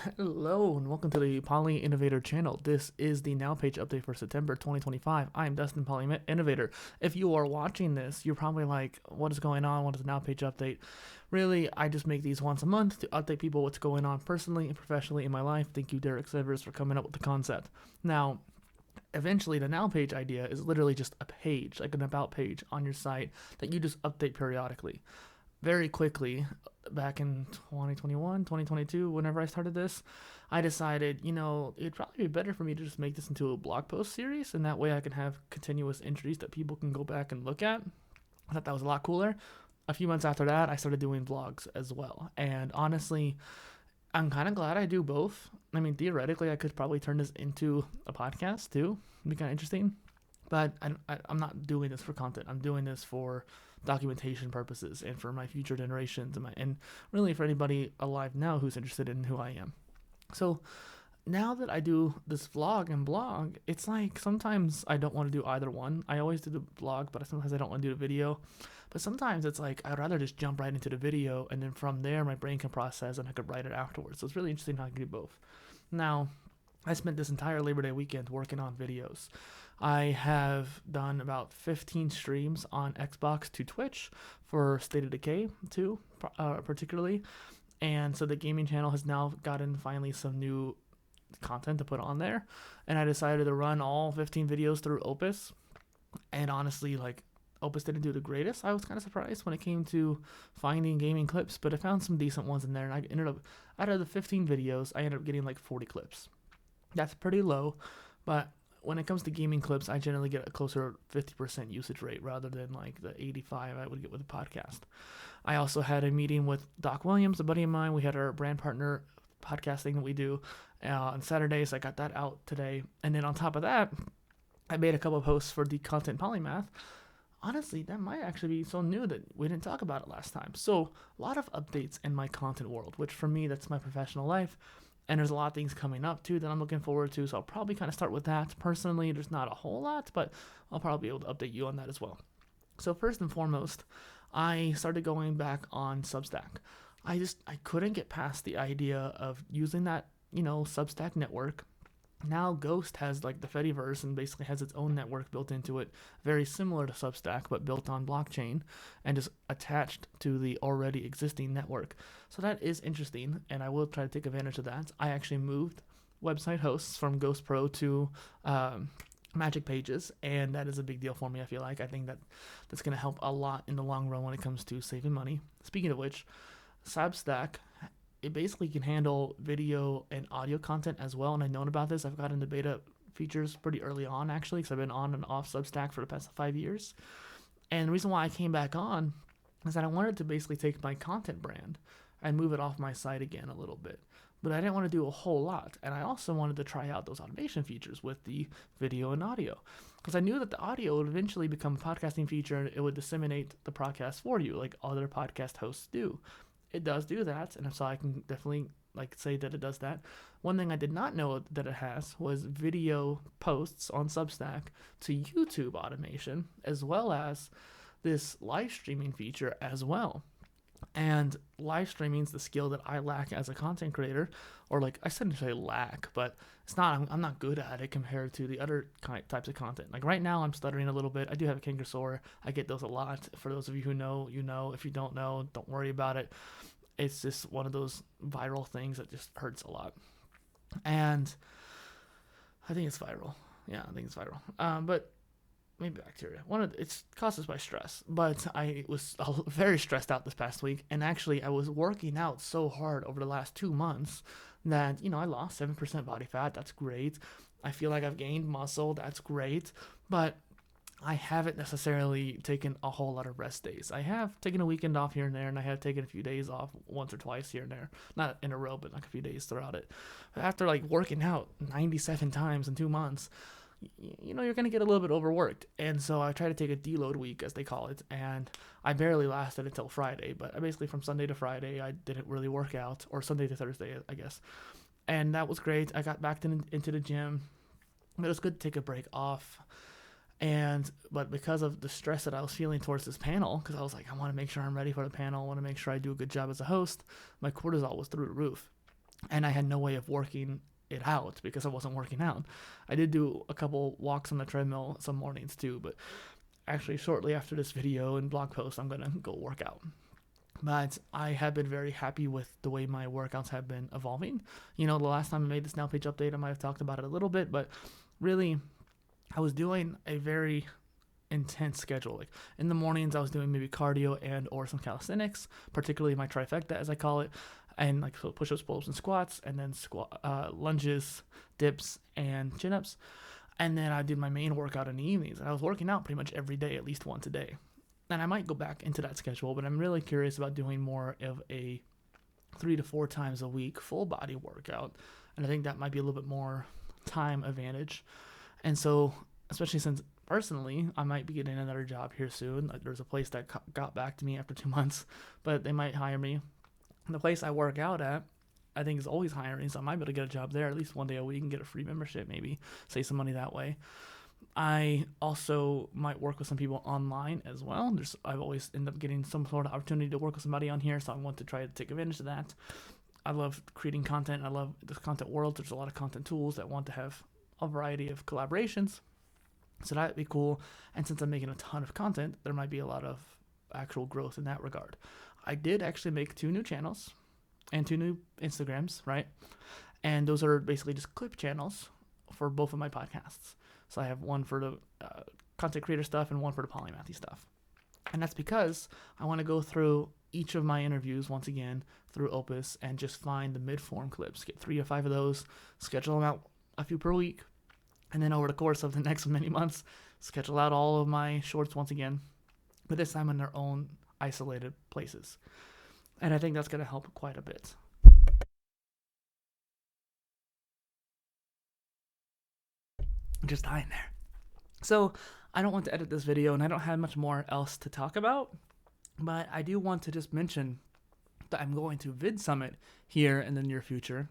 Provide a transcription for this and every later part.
Hello and welcome to the PolyInnovator channel. This is the Now page update for September 2025. I'm Dustin PolyInnovator. If you are watching this, you're probably like, what is going on? What is the Now page update? Really, I just make these once a month to update people what's going on personally and professionally in my life. Thank you, Derek Severs, for coming up with the concept. Now, eventually the Now page idea is literally just a page, like an about page on your site that you just update periodically. Very quickly, back in 2021, 2022, whenever I started this, I decided, it'd probably be better for me to just make this into a blog post series, and that way I can have continuous entries that people can go back and look at. I thought that was a lot cooler. A few months after that, I started doing vlogs as well. And honestly, I'm kind of glad I do both. I mean, theoretically, I could probably turn this into a podcast too. It'd be kind of interesting. But I'm not doing this for content. I'm doing this for documentation purposes and for my future generations and really for anybody alive now who's interested in who I am. So now that I do this vlog and blog, it's like sometimes I don't want to do either one. I always do the vlog, but sometimes I don't want to do the video. But sometimes it's like I'd rather just jump right into the video, and then from there my brain can process and I could write it afterwards. So it's really interesting how I can do both. Now, I spent this entire Labor Day weekend working on videos. I have done about 15 streams on Xbox to Twitch for State of Decay 2, particularly. And so the gaming channel has now gotten finally some new content to put on there. And I decided to run all 15 videos through Opus. And honestly, like, Opus didn't do the greatest. I was kind of surprised when it came to finding gaming clips, but I found some decent ones in there. And I ended up, out of the 15 videos, I ended up getting like 40 clips. That's pretty low, but when it comes to gaming clips, I generally get a closer 50% usage rate rather than like the 85 I would get with a podcast. I also had a meeting with Doc Williams, a buddy of mine. We had our brand partner podcasting that we do on Saturdays. I got that out today. And then on top of that, I made a couple of posts for the Content Polymath. Honestly, that might actually be so new that we didn't talk about it last time. So a lot of updates in my content world, which for me, that's my professional life. And there's a lot of things coming up too that I'm looking forward to. So I'll probably kind of start with that. Personally, there's not a whole lot, but I'll probably be able to update you on that as well. So first and foremost, I started going back on Substack. I couldn't get past the idea of using that, Substack network. Now Ghost has like the Fediverse and basically has its own network built into it, very similar to Substack but built on blockchain and just attached to the already existing network. So that is interesting, and I will try to take advantage of that. I actually moved website hosts from Ghost Pro to Magic Pages, and that is a big deal for me. I feel like I think that's going to help a lot in the long run when it comes to saving money. Speaking of which, Substack, it basically can handle video and audio content as well. And I've known about this. I've gotten the beta features pretty early on, actually, because I've been on and off Substack for the past 5 years. And the reason why I came back on is that I wanted to basically take my content brand and move it off my site again a little bit. But I didn't want to do a whole lot. And I also wanted to try out those automation features with the video and audio. Because I knew that the audio would eventually become a podcasting feature and it would disseminate the podcast for you, like other podcast hosts do. It does do that, and so I can definitely say that it does that. One thing I did not know that it has was video posts on Substack to YouTube automation, as well as this live streaming feature as well. And live streaming is the skill that I lack as a content creator, or I shouldn't say lack, but it's not. I'm not good at it compared to the other types of content. Like right now, I'm stuttering a little bit. I do have a canker sore. I get those a lot. For those of you who know, you know. If you don't know, don't worry about it. It's just one of those viral things that just hurts a lot. And I think it's viral. Yeah, I think it's viral. But maybe bacteria. It's caused by stress, but I was very stressed out this past week, and actually I was working out so hard over the last 2 months that I lost 7% body fat. That's great. I feel like I've gained muscle. That's great, but I haven't necessarily taken a whole lot of rest days. I have taken a weekend off here and there, and I have taken a few days off once or twice here and there. Not in a row, but a few days throughout it. But after working out 97 times in 2 months, you're going to get a little bit overworked. And so I try to take a deload week, as they call it, and I barely lasted until Friday. But I basically, from Sunday to Friday, I didn't really work out, or Sunday to Thursday, I guess. And that was great. I got back into the gym. But it was good to take a break off. But because of the stress that I was feeling towards this panel, because I was like, I want to make sure I'm ready for the panel. I want to make sure I do a good job as a host. My cortisol was through the roof. and I had no way of working it out because I wasn't working out. I did do a couple walks on the treadmill some mornings too, but actually shortly after this video and blog post, I'm gonna go work out. But I have been very happy with the way my workouts have been evolving. The last time I made this Now Page update, I might have talked about it a little bit, but really, I was doing a very intense schedule. Like in the mornings, I was doing maybe cardio and or some calisthenics, particularly my trifecta as I call it, and like so push-ups, pull-ups, and squats, and then lunges, dips, and chin-ups. And then I did my main workout in the evenings. And I was working out pretty much every day, at least once a day. And I might go back into that schedule, but I'm really curious about doing more of a 3 to 4 times a week full body workout. And I think that might be a little bit more time advantage. And so, especially since personally, I might be getting another job here soon. Like, there's a place that got back to me after 2 months, but they might hire me. And the place I work out at, I think is always hiring, so I might be able to get a job there at least one day a week and get a free membership, maybe save some money that way. I also might work with some people online as well. I've always ended up getting some sort of opportunity to work with somebody on here, so I want to try to take advantage of that. I love creating content. I love the content world. There's a lot of content tools that want to have a variety of collaborations, so that'd be cool. And since I'm making a ton of content, there might be a lot of actual growth in that regard. I did actually make 2 new channels and 2 new Instagrams, right? And those are basically just clip channels for both of my podcasts. So I have one for the content creator stuff and one for the polymathy stuff. And that's because I want to go through each of my interviews once again through Opus and just find the mid-form clips, get 3 or 5 of those, schedule them out a few per week, and then over the course of the next many months, schedule out all of my shorts once again, but this time in their own isolated places. And I think that's going to help quite a bit. Just dying there. So I don't want to edit this video, and I don't have much more else to talk about, but I do want to just mention that I'm going to Vid Summit here in the near future.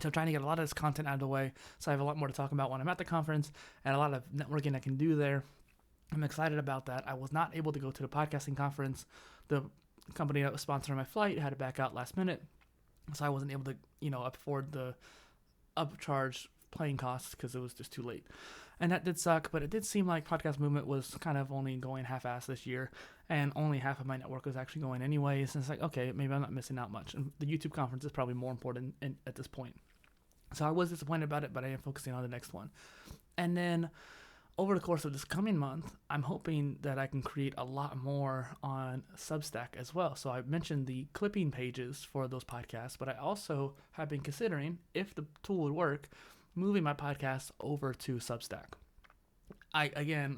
So I'm trying to get a lot of this content out of the way, so I have a lot more to talk about when I'm at the conference, and a lot of networking I can do there. I'm excited about that. I was not able to go to the podcasting conference. The company that was sponsoring my flight had to back out last minute, so I wasn't able to, afford the upcharge plane costs because it was just too late. And that did suck, but it did seem like Podcast Movement was kind of only going half-assed this year, and only half of my network was actually going anyways. And it's like, okay, maybe I'm not missing out much. And the YouTube conference is probably more important at this point. So I was disappointed about it, but I am focusing on the next one. And then over the course of this coming month, I'm hoping that I can create a lot more on Substack as well. So I mentioned the clipping pages for those podcasts, but I also have been considering, if the tool would work, moving my podcast over to Substack. I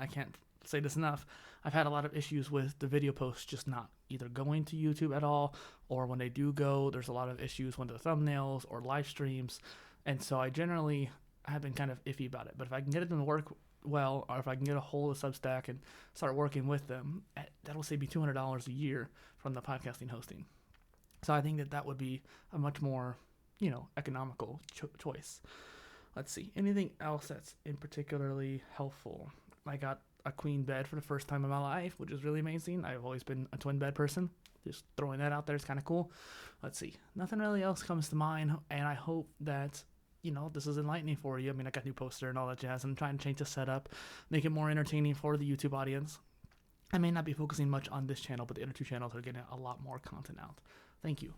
can't say this enough. I've had a lot of issues with the video posts just not either going to YouTube at all, or when they do go, there's a lot of issues with the thumbnails or live streams. And so I generally have been kind of iffy about it. But if I can get it to work well, or if I can get a hold of Substack and start working with them, that'll save me $200 a year from the podcasting hosting. So I think that would be a much more, economical choice. Let's see, anything else that's in particularly helpful? I got a queen bed for the first time in my life, which is really amazing. I've always been a twin bed person. Just throwing that out there is kind of cool. Let's see, nothing really else comes to mind, and I hope that this is enlightening for you. I mean, I got a new poster and all that jazz. I'm trying to change the setup, make it more entertaining for the YouTube audience. I may not be focusing much on this channel, but the other 2 channels are getting a lot more content out. Thank you.